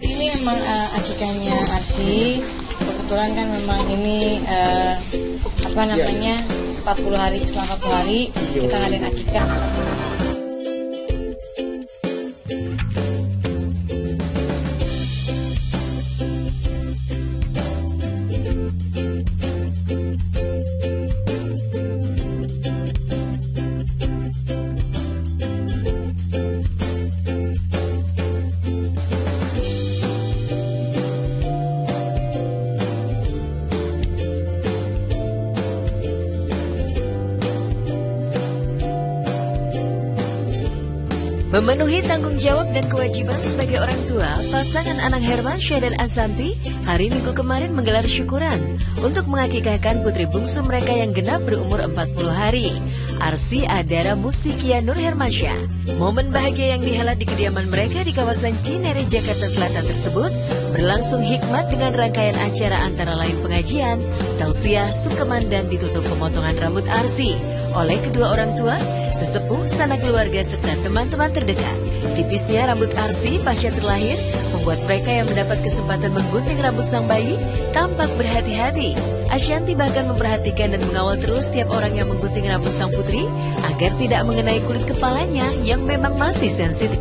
Ini memang akikahnya Arsy. Kebetulan kan memang ini 40 hari, setelah 40 hari kita ngadain akikah. Memenuhi tanggung jawab dan kewajiban sebagai orang tua, pasangan Anang Hermansyah dan Asanti hari Minggu kemarin menggelar syukuran untuk mengakikahkan putri bungsu mereka yang genap berumur 40 hari, Arsy Adara Musikia Nur Hermansyah. Momen bahagia yang dihelat di kediaman mereka di kawasan Cinere, Jakarta Selatan tersebut berlangsung hikmat dengan rangkaian acara antara lain pengajian, tausiah, sungkeman dan ditutup pemotongan rambut Arsy oleh kedua orang tua, sesepuh, sanak keluarga, serta teman-teman terdekat. Tipisnya rambut Arsy pasca terlahir membuat mereka yang mendapat kesempatan menggunting rambut sang bayi tampak berhati-hati. Ashanti bahkan memperhatikan dan mengawal terus setiap orang yang menggunting rambut sang putri agar tidak mengenai kulit kepalanya yang memang masih sensitif.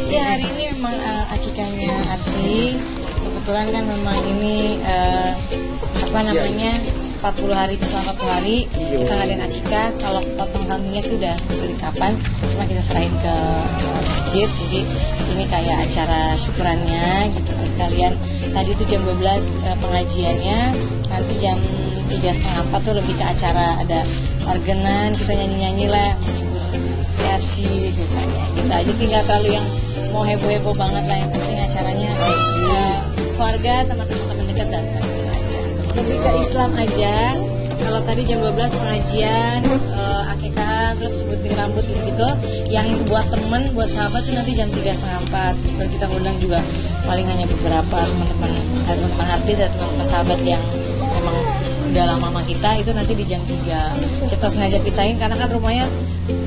Ya, hari ini memang akikahnya Arsy. Kebetulan kan memang ini 40 hari, setelah 40 hari kita ngadain akikah. Kalau potong kambingnya sudah beli kapan, cuma kita serahin ke masjid. Jadi ini kayak acara syukurannya gitu sekalian. Tadi itu jam 12 pengajiannya, nanti jam 3:30 tuh lebih ke acara ada organan, kita nyanyi-nyanyi lah menghibur si Arsy ceritanya. Gitu aja sih, nggak terlalu yang semua heboh-heboh banget lah, yang penting acaranya keluarga sama teman-teman dekat datang aja. Lebih ke Islam aja. Kalau tadi jam 12 pengajian, akikahan, terus gunting rambut gitu. Yang buat temen, buat sahabat tuh nanti jam 3:30. Dan kita ngundang juga paling hanya beberapa teman-teman artis dan teman-teman sahabat yang memang udah lama sama kita, itu nanti di jam 3. Kita sengaja pisahin karena kan rumahnya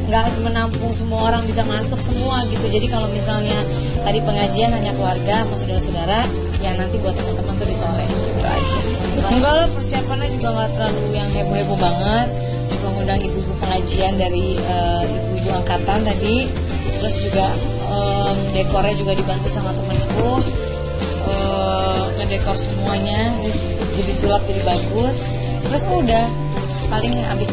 nggak menampung semua orang bisa masuk semua gitu. Jadi kalau misalnya tadi pengajian hanya keluarga sama saudara-saudara, yang nanti buat teman-teman tuh di sore gitu aja sih. Enggak lah, persiapannya juga nggak terlalu yang heboh-heboh banget. Cuma mengundang ibu-ibu pengajian dari ibu-ibu angkatan tadi. Terus juga dekornya juga dibantu sama temanku, ngedekor semuanya, jadi sulap jadi bagus. Terus udah paling habis.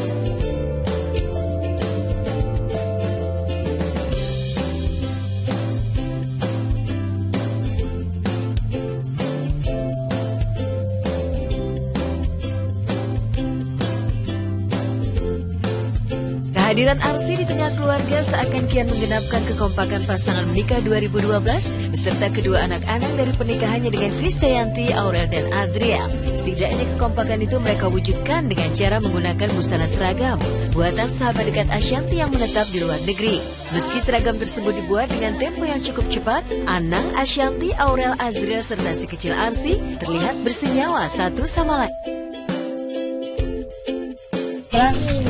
Kehadiran Arsy di tengah keluarga seakan kian menggenapkan kekompakan pasangan menikah 2012 beserta kedua anak-anak dari pernikahannya dengan Krisdayanti, Aurel, dan Azriel. Setidaknya kekompakan itu mereka wujudkan dengan cara menggunakan busana seragam buatan sahabat dekat Ashanty yang menetap di luar negeri. Meski seragam tersebut dibuat dengan tempo yang cukup cepat, Anang, Ashanty, Aurel, Azriel, serta si kecil Arsy terlihat bersenyawa satu sama lain.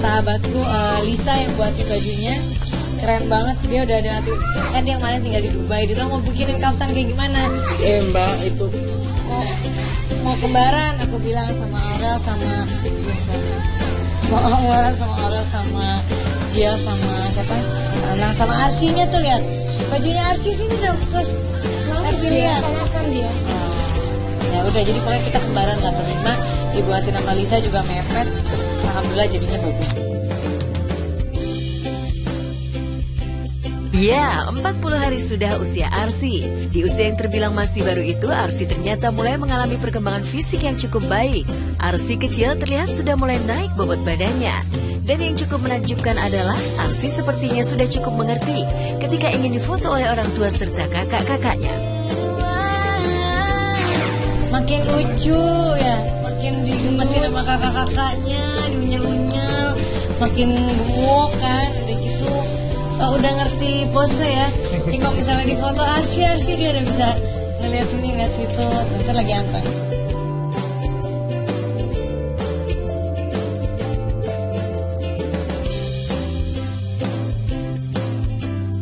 Sahabatku Lisa yang buatin bajunya keren banget, dia udah ada kan dia yang kemarin tinggal di Dubai, dia bilang mau bikinin kaftan kayak gimana. Mbak itu mau kembaran, aku bilang sama Aurel sama dia sama siapa Anang sama Arsy-nya tuh, lihat bajunya Arsy sini dong, terus Arsy lihat dia. Ya udah, jadi pokoknya kita kembaran nggak berlima, dibuatin sama Lisa juga mepet. Alhamdulillah jadinya bagus. Ya, 40 hari sudah usia Arsy. Di usia yang terbilang masih baru itu, Arsy ternyata mulai mengalami perkembangan fisik yang cukup baik. Arsy kecil terlihat sudah mulai naik bobot badannya. Dan yang cukup menakjubkan adalah Arsy sepertinya sudah cukup mengerti ketika ingin difoto oleh orang tua serta kakak-kakaknya. Makin lucu ya, makin digemesin sama kakak-kakaknya, diunyel-unyel, makin gemuk kan, udah gitu. Udah ngerti pose ya. Jadi kalau misalnya di foto Arsy dia udah bisa ngeliat sini, ngeliat situ, nanti lagi anteng.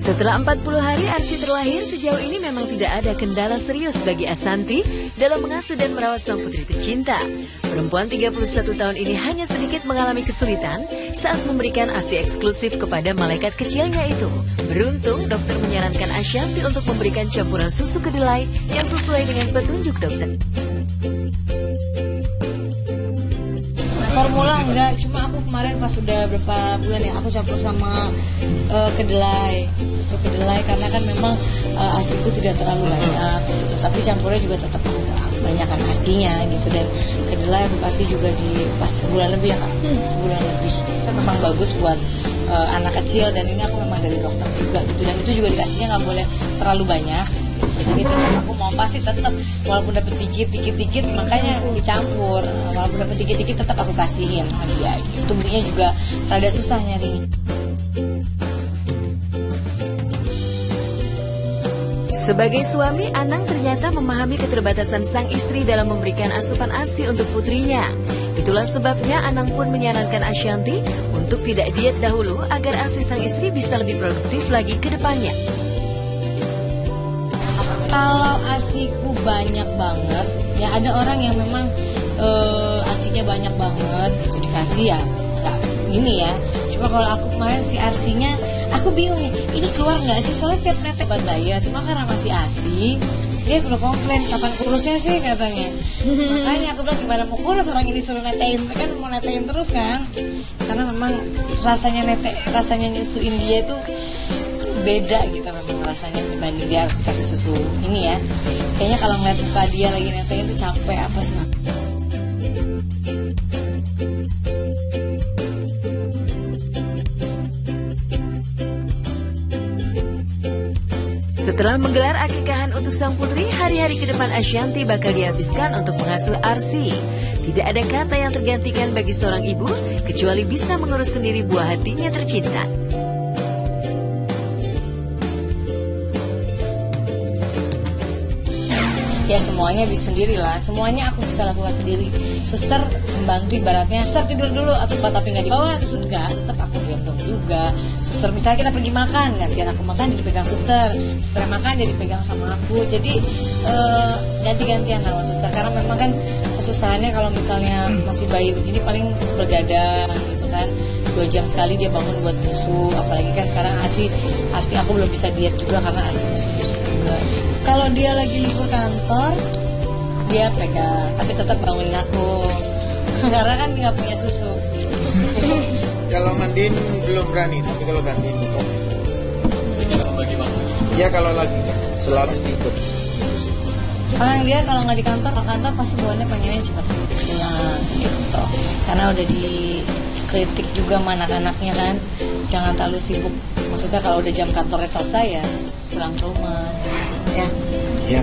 Setelah 40 hari Arsy terlahir, sejauh ini memang tidak ada kendala serius bagi Ashanty dalam mengasuh dan merawat sang putri tercinta. Perempuan 31 tahun ini hanya sedikit mengalami kesulitan saat memberikan ASI eksklusif kepada malaikat kecilnya itu. Beruntung, dokter menyarankan Ashanty untuk memberikan campuran susu kedelai yang sesuai dengan petunjuk dokter. Formula enggak, cuma aku kemarin pas udah berapa bulan ya, aku campur sama kedelai, susu kedelai, karena kan memang asiku tidak terlalu banyak gitu, tapi campurnya juga tetap banyak kan asinya gitu. Dan kedelai aku kasih juga di pas sebulan lebih ya Kak, sebulan lebih. Kan memang bagus buat anak kecil, dan ini aku memang dari dokter juga gitu, dan itu juga dikasihnya nggak boleh terlalu banyak. Jadi tetap aku mau pasti tetap walaupun dapat dikit makanya dicampur, walaupun dapat dikit tetap aku kasihin sama dia. Itu belinya juga rada susah nyari. Sebagai suami, Anang ternyata memahami keterbatasan sang istri dalam memberikan asupan ASI untuk putrinya. Itulah sebabnya Anang pun menyarankan Ashanty untuk tidak diet dahulu agar ASI sang istri bisa lebih produktif lagi ke depannya. Kalau asiku banyak banget, ya ada orang yang memang asinya banyak banget, gitu dikasih ya, nggak ini ya. Cuma kalau aku kemarin si asinya, aku bingung nih, ini keluar nggak sih? Soalnya setiap netek buat diet, cuma karena masih asi, dia udah komplain kapan kurusnya sih katanya. Makanya aku bilang gimana mau kurus, orang ini suruh netein, kan mau netein terus kan? Karena memang rasanya nyusuin dia itu beda gitu memang rasanya dibanding dia harus dikasih susu ini ya. Kayaknya kalau ngeliat muka dia lagi netein tuh capek apa sih. Setelah menggelar akikahan untuk sang putri, hari-hari ke depan Ashanty bakal dihabiskan untuk mengasuh Arsy. Tidak ada kata yang tergantikan bagi seorang ibu kecuali bisa mengurus sendiri buah hatinya tercinta. Ya semuanya bisa sendiri lah, semuanya aku bisa lakukan sendiri. Suster membantu, ibaratnya suster tidur dulu atau tapi nggak dibawa, terus enggak, tetap aku gendong juga. Suster misalnya kita pergi makan, gantian aku makan dia dipegang suster makan dia dipegang sama aku. Jadi ganti-gantian sama suster, karena memang kan kesusahannya kalau misalnya masih bayi begini paling bergadang gitu kan. 2 jam sekali dia bangun buat nyusu. Apalagi kan sekarang Arsi aku belum bisa diet juga karena Arsi masih nyusu juga. Kalau dia lagi libur kantor dia pegang, tapi tetap bangunin aku karena kan nggak punya susu. Kalau mandiin belum berani, tapi kalau gantiin motor. Bagi waktu. Ya kalau lagi selaras ikut. Orang dia kalau nggak di kantor pasti bawaannya pengennya cepat pulang gitu. Karena udah dikritik juga sama anak-anaknya kan, jangan terlalu sibuk. Maksudnya kalau udah jam kantornya selesai ya pulang ke rumah. Ya. Ya.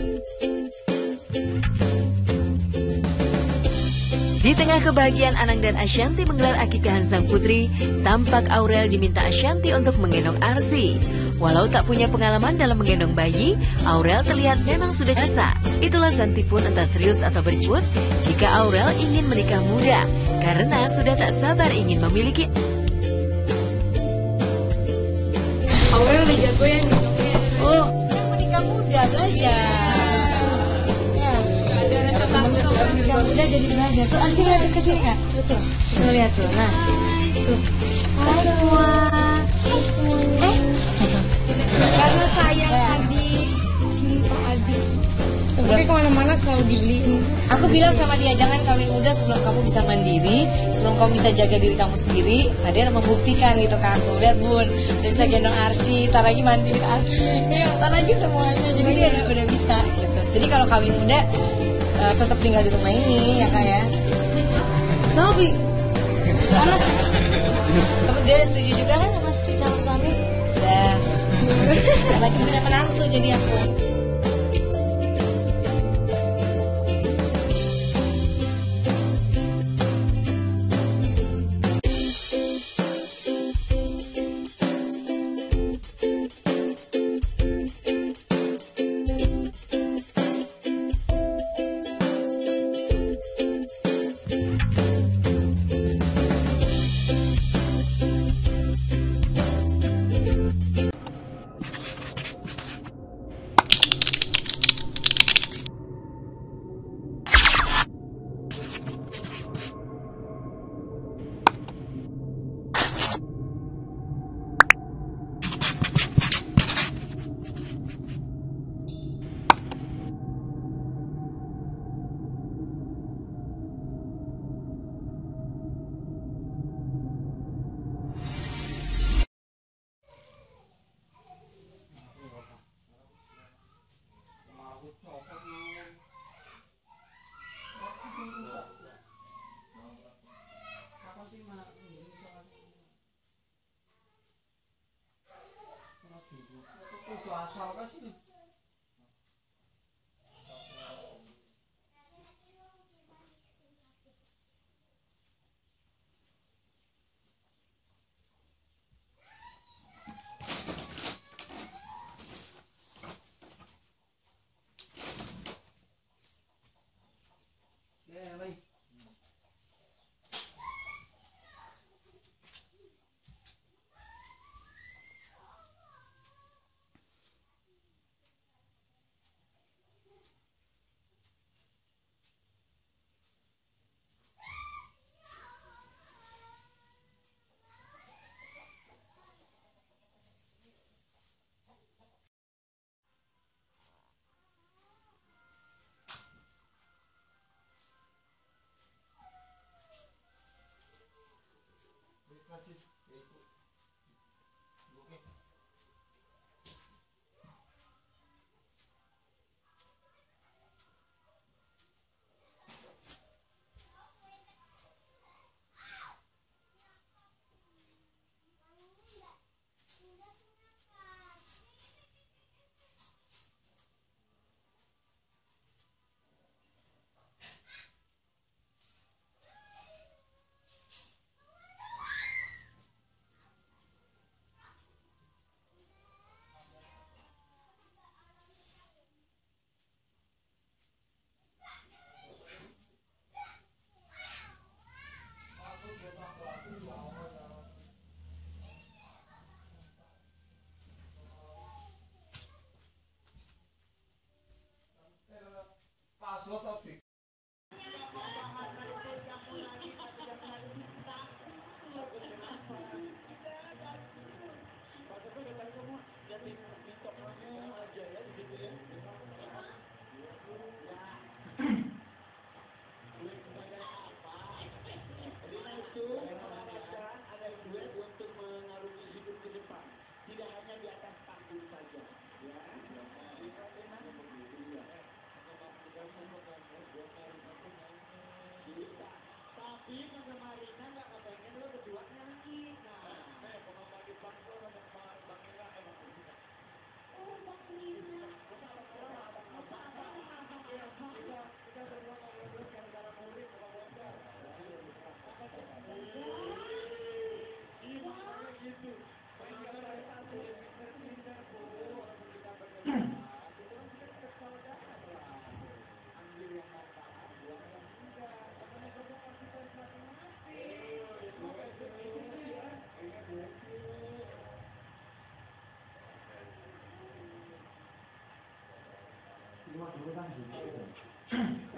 Di tengah kebahagiaan Anang dan Ashanti menggelar akikahan sang putri, tampak Aurel diminta Ashanti untuk menggendong Arsi. Walau tak punya pengalaman dalam menggendong bayi, Aurel terlihat memang sudah biasa. Itulah Ashanti pun entah serius atau bercut jika Aurel ingin menikah muda, karena sudah tak sabar ingin memiliki. Aurel udah jago ya nih. Oh, kan mau nikah muda belajar. Ya. Nikah muda jadi belajar. Tuh Arsi lihat ke sini Kak. Tuh lihat tuh. Nah, tuh. Hai semua. Karena sayang adik, cinta adik. Tapi kemana-mana selalu dibeliin. Aku bilang sama dia, jangan kawin muda sebelum kamu bisa mandiri, sebelum kamu bisa jaga diri kamu sendiri. Nah dia membuktikan gitu ke aku. Lihat bun, dia bisa gendong Arsi, tak lagi mandiri Arsi, tak lagi semuanya. Jadi dia udah bisa gitu. Jadi kalau kawin muda tetap tinggal di rumah ini ya Kak ya. Tapi panas. Kamu dia udah setuju juga kan sama calon suami? Udah. Lagi punya menantu jadi aku.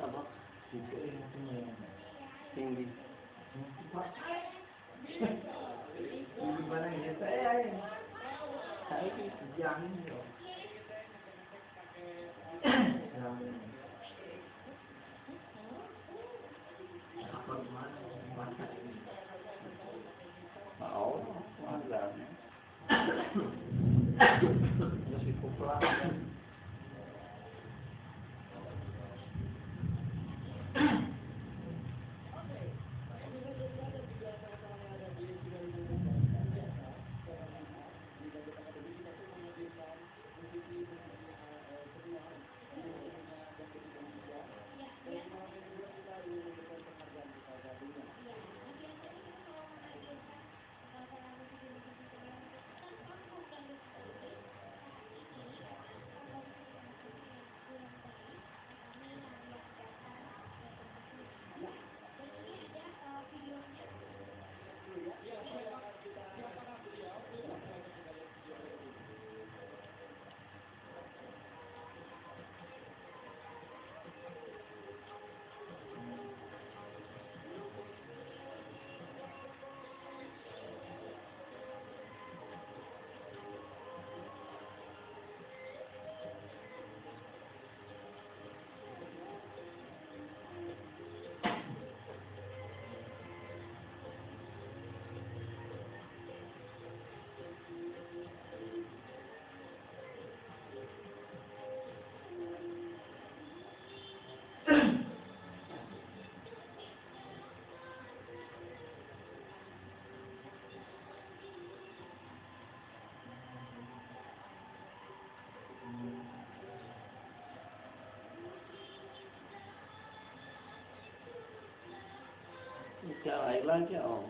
Apa? Tinggi. Gimana ya saya jamin loh. Apa gimana? Oh, wajarnya. Masih populer. Cari lagi om.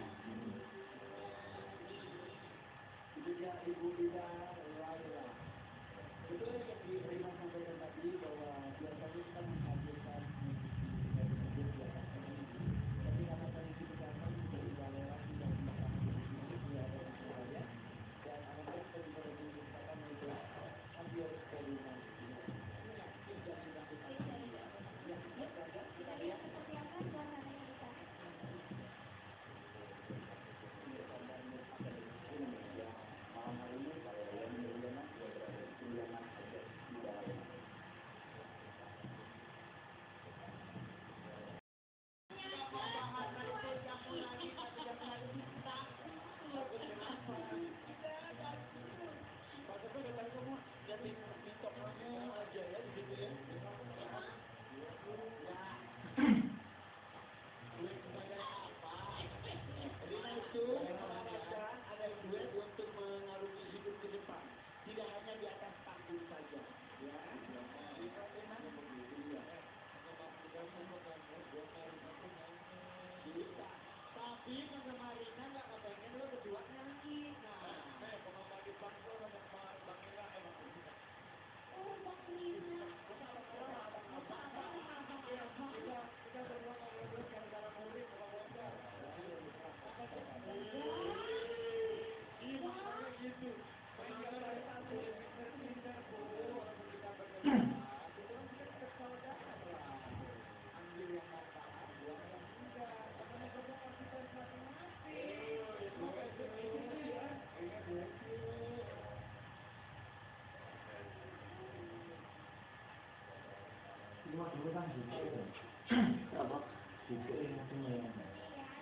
Apa?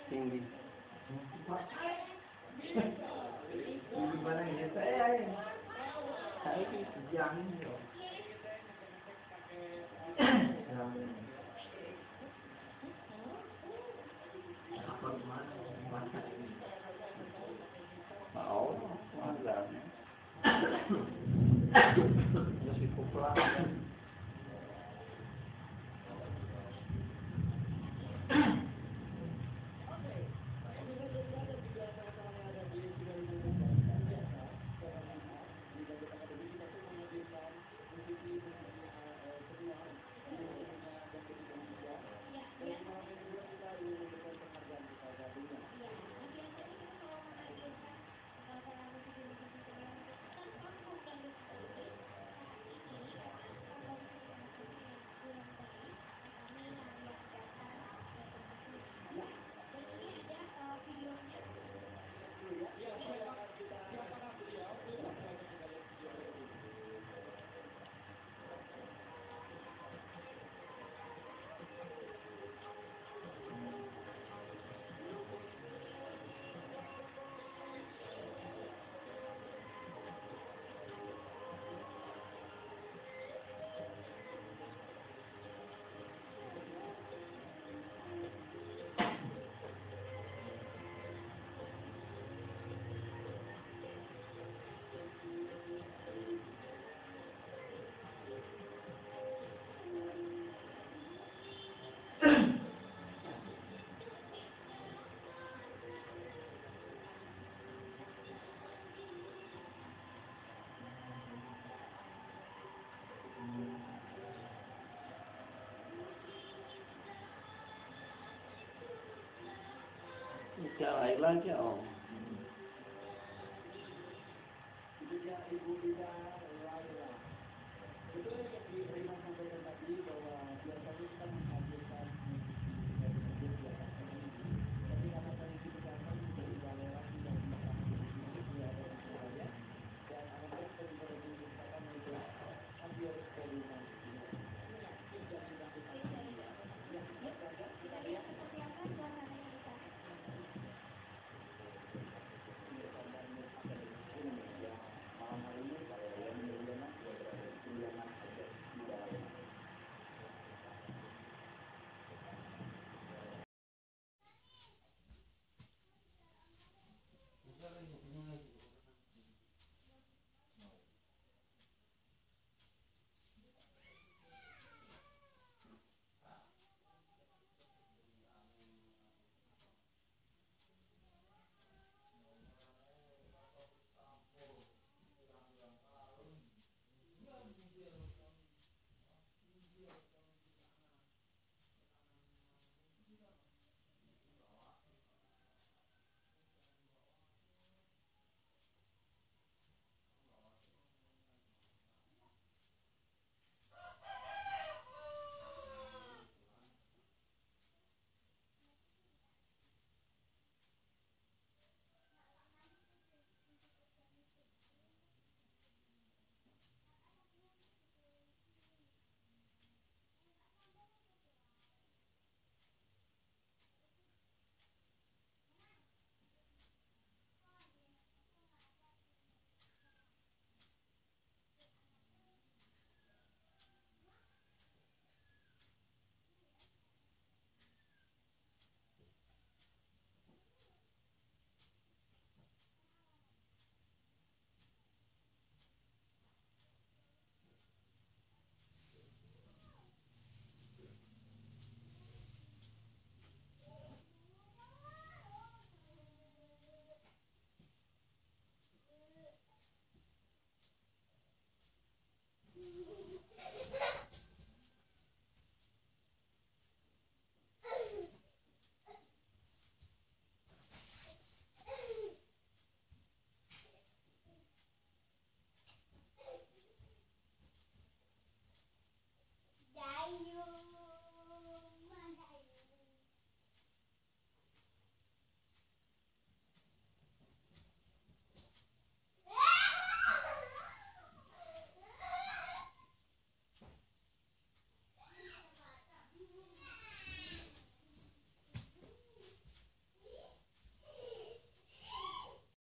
Tinggi. Gimana ya saya jamin loh. Apa gimana? Oh, wajarnya. Masih populer. Siap air lagi om.